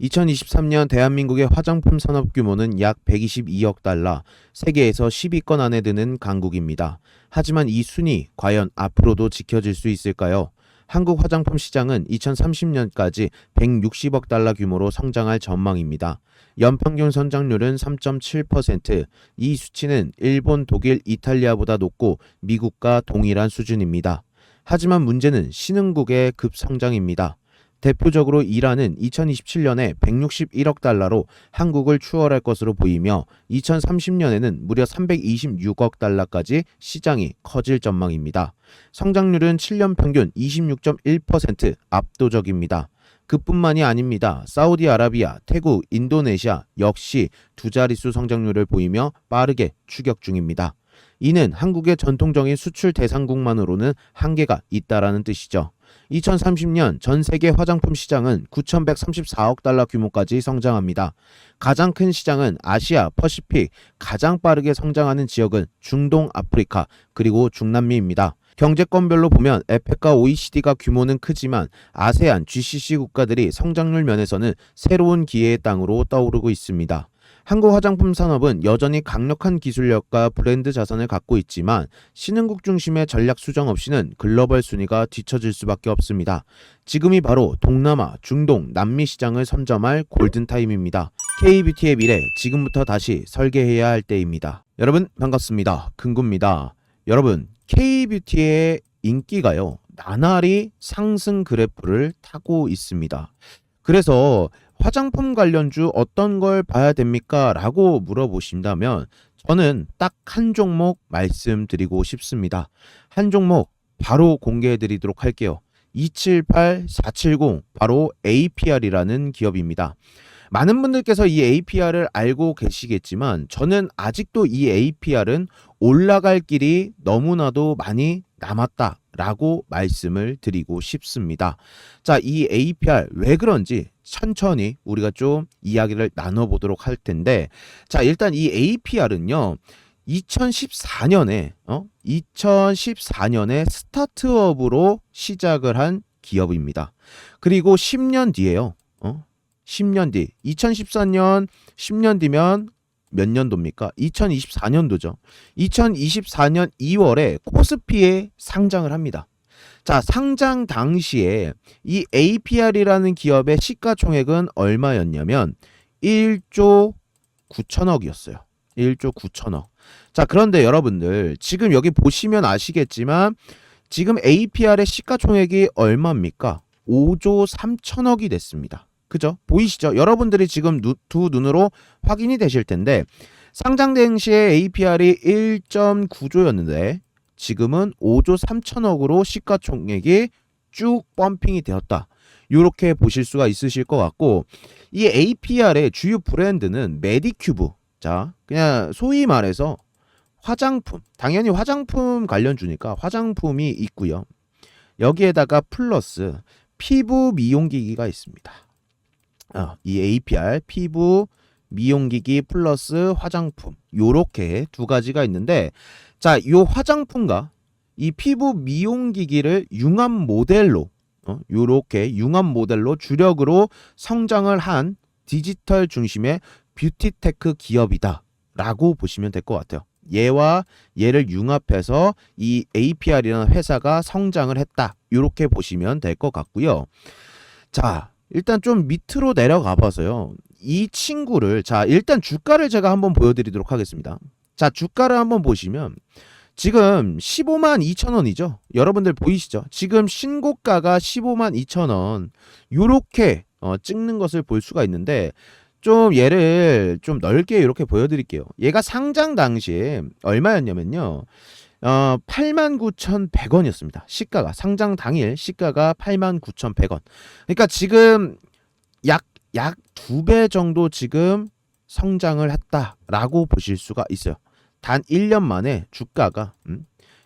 2023년 대한민국의 화장품 산업 규모는 약 122억 달러, 세계에서 10위권 안에 드는 강국입니다. 하지만 이 순위 과연 앞으로도 지켜질 수 있을까요? 한국 화장품 시장은 2030년까지 160억 달러 규모로 성장할 전망입니다. 연평균 성장률은 3.7%, 이 수치는 일본, 독일, 이탈리아보다 높고 미국과 동일한 수준입니다. 하지만 문제는 신흥국의 급성장입니다. 대표적으로 이란은 2027년에 161억 달러로 한국을 추월할 것으로 보이며 2030년에는 무려 326억 달러까지 시장이 커질 전망입니다. 성장률은 7년 평균 26.1% 압도적입니다. 그뿐만이 아닙니다. 사우디아라비아, 태국, 인도네시아 역시 두 자릿수 성장률을 보이며 빠르게 추격 중입니다. 이는 한국의 전통적인 수출 대상국만으로는 한계가 있다라는 뜻이죠. 2030년 전 세계 화장품 시장은 9,134억 달러 규모까지 성장합니다. 가장 큰 시장은 아시아, 퍼시픽, 가장 빠르게 성장하는 지역은 중동, 아프리카, 그리고 중남미입니다. 경제권별로 보면 에펙과 OECD가 규모는 크지만 아세안, GCC 국가들이 성장률 면에서는 새로운 기회의 땅으로 떠오르고 있습니다. 한국 화장품 산업은 여전히 강력한 기술력과 브랜드 자산을 갖고 있지만 신흥국 중심의 전략 수정 없이는 글로벌 순위가 뒤처질 수밖에 없습니다. 지금이 바로 동남아, 중동, 남미 시장을 선점할 골든타임입니다. K뷰티의 미래, 지금부터 다시 설계해야 할 때입니다. 여러분 반갑습니다. 금구입니다. 여러분, K뷰티의 인기가요, 나날이 상승 그래프를 타고 있습니다. 그래서 화장품 관련주 어떤 걸 봐야 됩니까? 라고 물어보신다면 저는 딱 한 종목 말씀드리고 싶습니다. 한 종목 바로 공개해 드리도록 할게요. 278470 바로 APR이라는 기업입니다. 많은 분들께서 이 APR을 알고 계시겠지만 저는 아직도 이 APR은 올라갈 길이 너무나도 많이 남았다라고 말씀을 드리고 싶습니다. 자, 이 APR 왜 그런지 천천히 우리가 좀 이야기를 나눠보도록 할 텐데, 자, 일단 이 APR은요 2014년에 2014년에 스타트업으로 시작을 한 기업입니다. 그리고 10년 뒤에요. 10년 뒤 2014년 10년 뒤면 몇 년도입니까? 2024년도죠. 2024년 2월에 코스피에 상장을 합니다. 자, 상장 당시에 이 APR이라는 기업의 시가총액은 얼마였냐면 1조 9천억이었어요. 1조 9천억. 자, 그런데 여러분들 지금 여기 보시면 아시겠지만 지금 APR의 시가총액이 얼마입니까? 5조 3천억이 됐습니다. 그죠? 보이시죠? 여러분들이 지금 두 눈으로 확인이 되실 텐데 상장 당시에 APR이 1.9조였는데 지금은 5조 3천억으로 시가총액이 쭉 펌핑이 되었다. 이렇게 보실 수가 있으실 것 같고, 이 APR의 주요 브랜드는 메디큐브. 자, 그냥 소위 말해서 화장품, 당연히 화장품 관련주니까 화장품이 있고요. 여기에다가 플러스 피부 미용기기가 있습니다. 이 APR 피부 미용기기 플러스 화장품, 요렇게 두 가지가 있는데, 자, 요 화장품과 이 피부 미용기기를 융합 모델로 요렇게 융합 모델로 주력으로 성장을 한 디지털 중심의 뷰티테크 기업이다 라고 보시면 될 것 같아요. 얘와 얘를 융합해서 이 APR이라는 회사가 성장을 했다, 요렇게 보시면 될 것 같고요. 자, 일단 좀 밑으로 내려가 봐서요, 이 친구를, 자, 일단 주가를 제가 한번 보여드리도록 하겠습니다. 자, 주가를 한번 보시면 지금 15만 2천 원이죠. 여러분들 보이시죠? 지금 신고가가 15만 2천 원 요렇게 찍는 것을 볼 수가 있는데, 좀 얘를 좀 넓게 이렇게 보여드릴게요. 얘가 상장 당시에 얼마였냐면요, 89,100원이었습니다. 시가가, 상장 당일 시가가 89,100원. 그러니까 지금 약 2배 정도 지금 성장을 했다라고 보실 수가 있어요. 단 1년 만에 주가가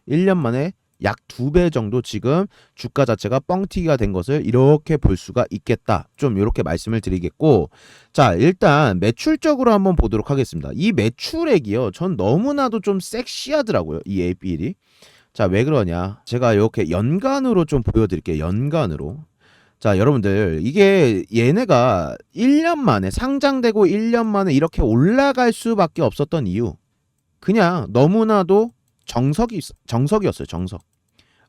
1년 만에 약 2배 정도 지금 주가 자체가 뻥튀기가 된 것을 이렇게 볼 수가 있겠다. 좀 이렇게 말씀을 드리겠고, 자, 일단 매출적으로 한번 보도록 하겠습니다. 이 매출액이요, 전 너무나도 좀 섹시하더라고요, 이 APL이. 자, 왜 그러냐, 제가 이렇게 연간으로 좀 보여드릴게요. 연간으로. 자, 여러분들 이게 얘네가 1년 만에 상장되고 1년 만에 이렇게 올라갈 수밖에 없었던 이유, 그냥 너무나도 정석이었어요. 정석.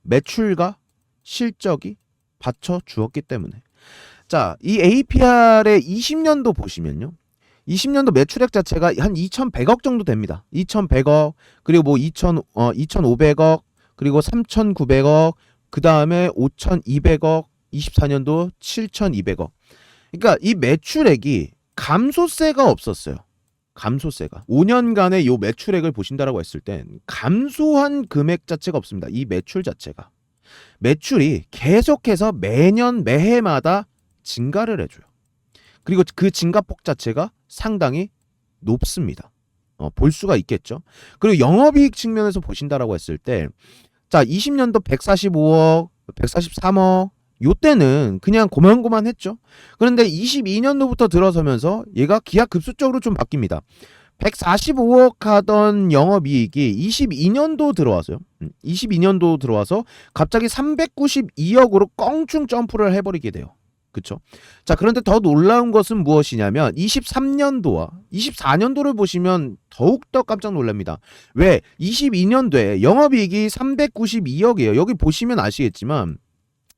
매출과 실적이 받쳐 주었기 때문에. 자, 이 APR의 20년도 보시면요. 20년도 매출액 자체가 한 2,100억 정도 됩니다. 2,100억, 그리고 뭐 2,500억, 그리고 3,900억, 그 다음에 5,200억, 24년도 7,200억. 그러니까 이 매출액이 감소세가 없었어요. 감소세가. 5년간의 요 매출액을 보신다라고 했을 땐 감소한 금액 자체가 없습니다. 이 매출 자체가. 매출이 계속해서 매년 매해마다 증가를 해줘요. 그리고 그 증가폭 자체가 상당히 높습니다. 볼 수가 있겠죠. 그리고 영업이익 측면에서 보신다라고 했을 때, 자, 20년도 145억, 143억, 요때는 그냥 고만고만했죠. 그런데 22년도부터 들어서면서 얘가 기하급수적으로 좀 바뀝니다. 145억 하던 영업이익이 22년도 들어와서요. 22년도 들어와서 갑자기 392억으로 껑충 점프를 해버리게 돼요. 그쵸? 자, 그런데 더 놀라운 것은 무엇이냐면 23년도와 24년도를 보시면 더욱더 깜짝 놀랍니다. 왜? 22년도에 영업이익이 392억이에요. 여기 보시면 아시겠지만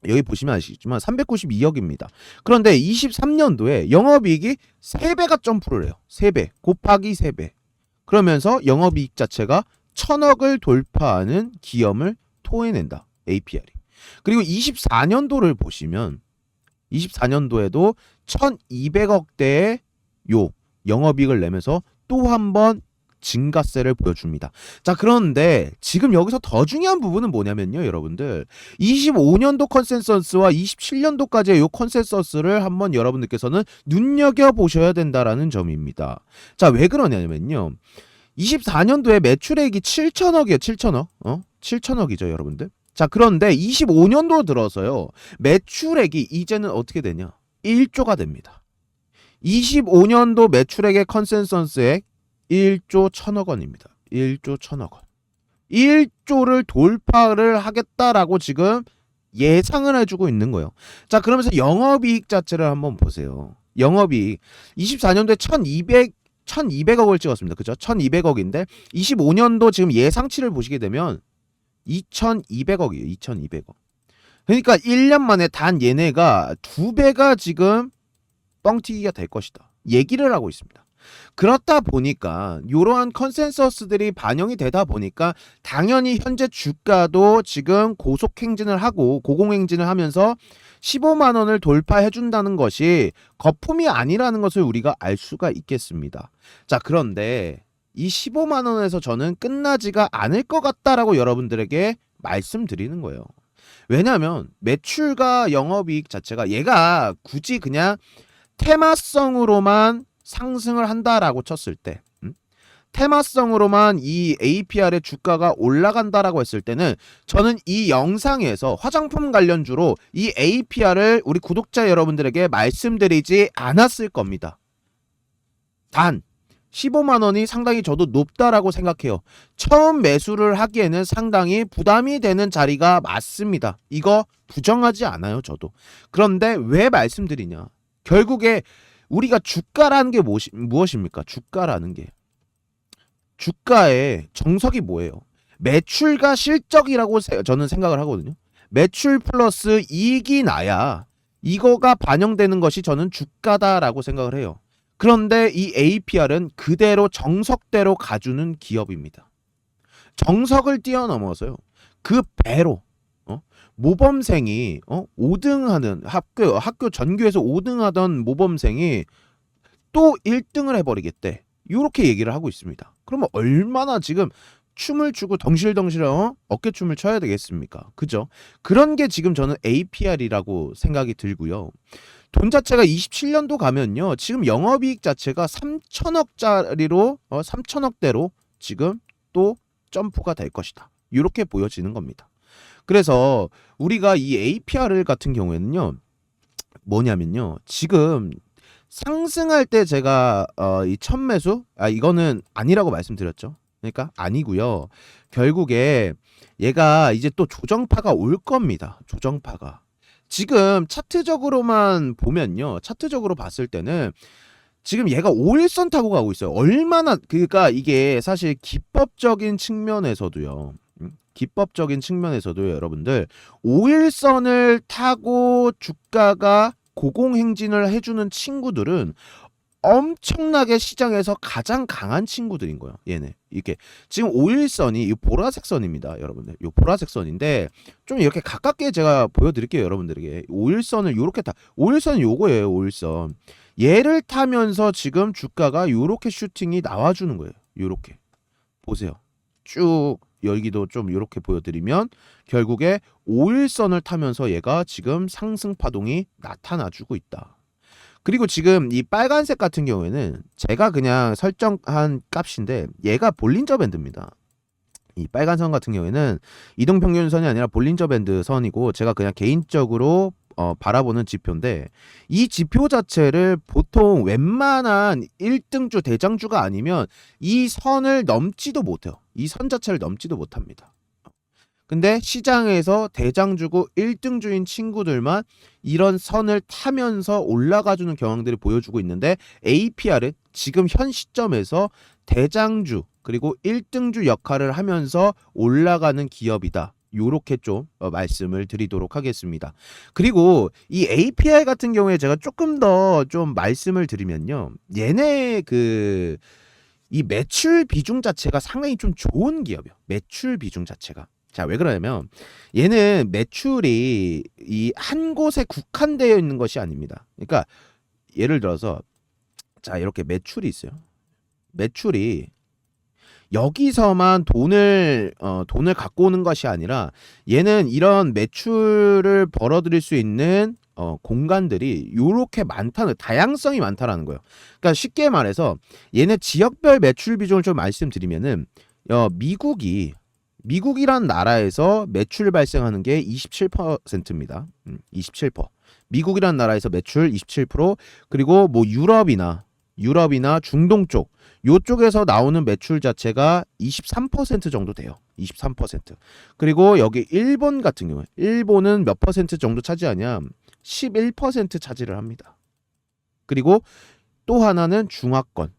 392억입니다. 그런데 23년도에 영업이익이 3배가 점프를 해요. 3배. 곱하기 3배. 그러면서 영업이익 자체가 1,000억을 돌파하는 기염을 토해낸다. APR이. 그리고 24년도를 보시면 24년도에도 1,200억대의 요 영업이익을 내면서 또 한 번 증가세를 보여줍니다. 자, 그런데 지금 여기서 더 중요한 부분은 뭐냐면요, 여러분들. 25년도 컨센서스와 27년도까지의 요 컨센서스를 한번 여러분들께서는 눈여겨보셔야 된다라는 점입니다. 자, 왜 그러냐면요. 24년도에 매출액이 7천억이에요, 7천억. 7천억이죠, 여러분들. 자, 그런데 25년도 들어서요. 매출액이 이제는 어떻게 되냐? 1조가 됩니다. 25년도 매출액의 컨센서스액 1조 1,000억 원입니다. 1조 1,000억 원. 1조를 돌파를 하겠다라고 지금 예상을 해주고 있는 거예요. 자, 그러면서 영업이익 자체를 한번 보세요. 영업이익 24년도에 1,200억을 찍었습니다. 그죠? 1,200억인데 25년도 지금 예상치를 보시게 되면 2,200억이에요. 2,200억. 그러니까 1년 만에 단 얘네가 2배가 지금 뻥튀기가 될 것이다. 얘기를 하고 있습니다. 그렇다 보니까 이러한 컨센서스들이 반영이 되다 보니까 당연히 현재 주가도 지금 고속행진을 하고 고공행진을 하면서 15만 원을 돌파해 준다는 것이 거품이 아니라는 것을 우리가 알 수가 있겠습니다. 자, 그런데 이 15만 원에서 저는 끝나지가 않을 것 같다라고 여러분들에게 말씀드리는 거예요. 왜냐하면 매출과 영업이익 자체가 얘가 굳이 그냥 테마성으로만 상승을 한다라고 쳤을 때, 테마성으로만 이 APR의 주가가 올라간다라고 했을 때는 저는 이 영상에서 화장품 관련주로 이 APR을 우리 구독자 여러분들에게 말씀드리지 않았을 겁니다. 단 15만 원이 상당히 저도 높다라고 생각해요. 처음 매수를 하기에는 상당히 부담이 되는 자리가 맞습니다. 이거 부정하지 않아요, 저도. 그런데 왜 말씀드리냐? 결국에 우리가 주가라는 게 무엇입니까? 주가라는 게. 주가의 정석이 뭐예요? 매출과 실적이라고 저는 생각을 하거든요. 매출 플러스 이익이 나야 이거가 반영되는 것이 저는 주가다라고 생각을 해요. 그런데 이 APR은 그대로 정석대로 가주는 기업입니다. 정석을 뛰어넘어서요. 그 배로 모범생이 5등하는 학교 전교에서 5등하던 모범생이 또 1등을 해버리겠대. 이렇게 얘기를 하고 있습니다. 그러면 얼마나 지금 춤을 추고 덩실덩실 어깨춤을 춰야 되겠습니까? 그죠? 그런 게 지금 저는 APR이라고 생각이 들고요. 돈 자체가 27년도 가면요. 지금 영업이익 자체가 3천억짜리로 3천억대로 지금 또 점프가 될 것이다. 이렇게 보여지는 겁니다. 그래서 우리가 이 APR 같은 경우에는요. 뭐냐면요. 지금 상승할 때 제가 이 첫 매수 이거는 아니라고 말씀드렸죠. 그러니까 아니고요. 결국에 얘가 이제 또 조정파가 올 겁니다. 조정파가. 지금 차트적으로만 보면요. 차트적으로 봤을 때는 지금 얘가 5일선 타고 가고 있어요. 얼마나 그러니까 이게 사실 기법적인 측면에서도요. 기법적인 측면에서도요, 여러분들 5일선을 타고 주가가 고공행진을 해주는 친구들은 엄청나게 시장에서 가장 강한 친구들인 거예요. 얘네. 이게 지금 5일선이 이 보라색 선입니다, 여러분들. 이 보라색 선인데 좀 이렇게 가깝게 제가 보여드릴게요, 여러분들에게. 5일선을 요렇게 5일선은 요거예요, 5일선. 얘를 타면서 지금 주가가 요렇게 슈팅이 나와주는 거예요. 요렇게 보세요. 쭉 여기도 좀 이렇게 보여드리면 결국에 5일선을 타면서 얘가 지금 상승 파동이 나타나주고 있다. 그리고 지금 이 빨간색 같은 경우에는 제가 그냥 설정한 값인데 얘가 볼린저 밴드입니다. 이 빨간 선 같은 경우에는 이동평균선이 아니라 볼린저 밴드 선이고 제가 그냥 개인적으로 바라보는 지표인데 이 지표 자체를 보통 웬만한 1등주 대장주가 아니면 이 선을 넘지도 못해요. 이 선 자체를 넘지도 못합니다. 근데 시장에서 대장주고 1등주인 친구들만 이런 선을 타면서 올라가주는 경향들을 보여주고 있는데 APR은 지금 현 시점에서 대장주 그리고 1등주 역할을 하면서 올라가는 기업이다. 요렇게 좀 말씀을 드리도록 하겠습니다. 그리고 이 APR 같은 경우에 제가 조금 더 좀 말씀을 드리면요. 얘네 이 매출 비중 자체가 상당히 좀 좋은 기업이에요. 매출 비중 자체가. 자, 왜 그러냐면 얘는 매출이 이 한 곳에 국한되어 있는 것이 아닙니다. 그러니까 예를 들어서 자, 이렇게 매출이 있어요. 매출이 여기서만 돈을 갖고 오는 것이 아니라 얘는 이런 매출을 벌어들일 수 있는 공간들이 요렇게 많다는 다양성이 많다라는 거예요. 그러니까 쉽게 말해서 얘네 지역별 매출 비중을 좀 말씀드리면은 미국이란 나라에서 매출 발생하는 게 27%입니다. 27%. 미국이란 나라에서 매출 27%, 그리고 뭐 유럽이나 중동 쪽 요쪽에서 나오는 매출 자체가 23% 정도 돼요. 23%. 그리고 여기 일본 같은 경우에 일본은 몇 퍼센트 정도 차지하냐? 11% 차지를 합니다. 그리고 또 하나는 중화권.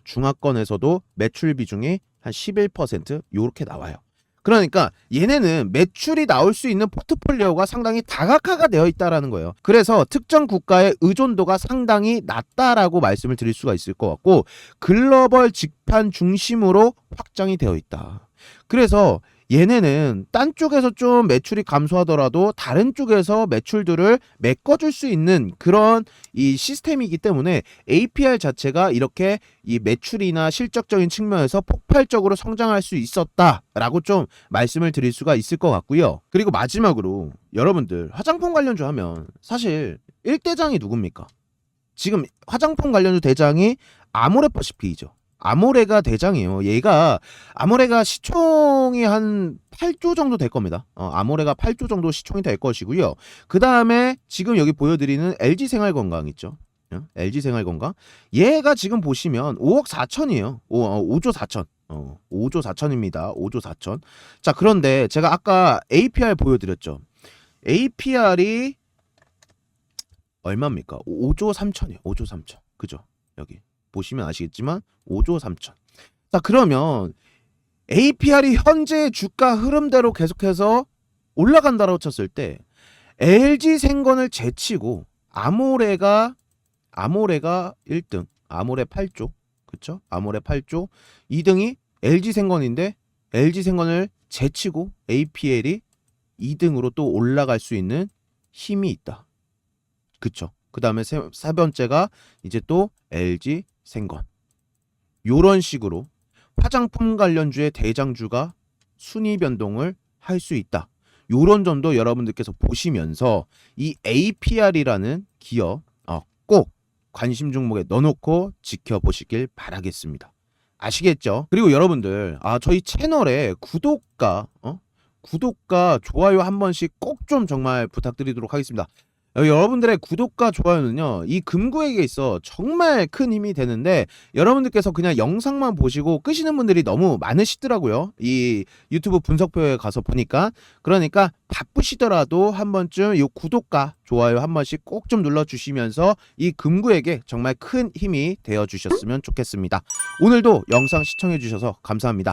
중화권에서도 매출 비중이 한 11% 요렇게 나와요. 그러니까 얘네는 매출이 나올 수 있는 포트폴리오가 상당히 다각화가 되어 있다라는 거예요. 그래서 특정 국가의 의존도가 상당히 낮다라고 말씀을 드릴 수가 있을 것 같고 글로벌 직판 중심으로 확장이 되어 있다. 그래서 얘네는 딴 쪽에서 좀 매출이 감소하더라도 다른 쪽에서 매출들을 메꿔줄 수 있는 그런 이 시스템이기 때문에 APR 자체가 이렇게 이 매출이나 실적적인 측면에서 폭발적으로 성장할 수 있었다라고 좀 말씀을 드릴 수가 있을 것 같고요. 그리고 마지막으로 여러분들 화장품 관련주 하면 사실 1대장이 누굽니까? 지금 화장품 관련주 대장이 아모레퍼시픽이죠. 아모레가 대장이에요. 아모레가 시총이 한 8조 정도 될 겁니다. 아모레가 8조 정도 시총이 될 것이고요. 그 다음에 지금 여기 보여드리는 LG생활건강 있죠. LG생활건강. 얘가 지금 보시면 5억 4천이에요. 5조 4천. 5조 4천입니다. 5조 4천. 자, 그런데 제가 아까 APR 보여드렸죠. APR이 얼마입니까? 5조 3천이에요. 5조 3천. 그죠? 여기. 보시면 아시겠지만 5조 3천. 자, 그러면 APR이 현재 주가 흐름대로 계속해서 올라간다고 쳤을 때 LG생건을 제치고 아모레가 1등, 아모레 8조, 그쵸? 아모레 8조, 2등이 LG생건인데 LG생건을 제치고 APL이 2등으로 또 올라갈 수 있는 힘이 있다. 그쵸? 그 다음에 세 번째가 이제 또 LG생건. 요런 식으로 화장품 관련주의 대장주가 순위 변동을 할 수 있다. 요런 점도 여러분들께서 보시면서 이 APR이라는 기업 꼭 관심 종목에 넣어놓고 지켜보시길 바라겠습니다. 아시겠죠? 그리고 여러분들 저희 채널에 구독과 좋아요 한 번씩 꼭 좀 정말 부탁드리도록 하겠습니다. 여러분들의 구독과 좋아요는요, 이 금구에게 있어 정말 큰 힘이 되는데, 여러분들께서 그냥 영상만 보시고 끄시는 분들이 너무 많으시더라고요. 이 유튜브 분석표에 가서 보니까. 그러니까 바쁘시더라도 한 번쯤 이 구독과 좋아요 한 번씩 꼭 좀 눌러주시면서 이 금구에게 정말 큰 힘이 되어 주셨으면 좋겠습니다. 오늘도 영상 시청해 주셔서 감사합니다.